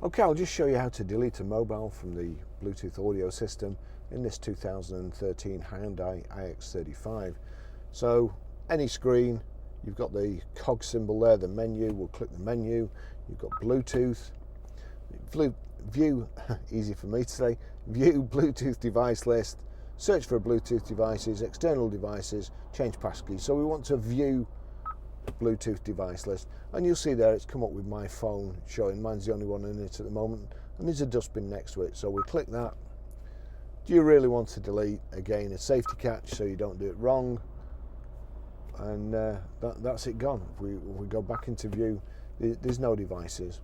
Okay, I'll just show you how to delete a mobile from the Bluetooth audio system in this 2013 Hyundai ix35. So any screen, you've got the cog symbol there, the menu, we'll click the menu, you've got Bluetooth, view, easy for me to say, view Bluetooth device list, search for Bluetooth devices, external devices, change passkey. So we want to view Bluetooth device list, and you'll see there it's come up with my phone showing mine's the only one in it at the moment, and there's a dustbin next to it. So we click that. Do you really want to delete? Again, a safety catch so you don't do it wrong, and that's it gone. If we go back into view, there's no devices.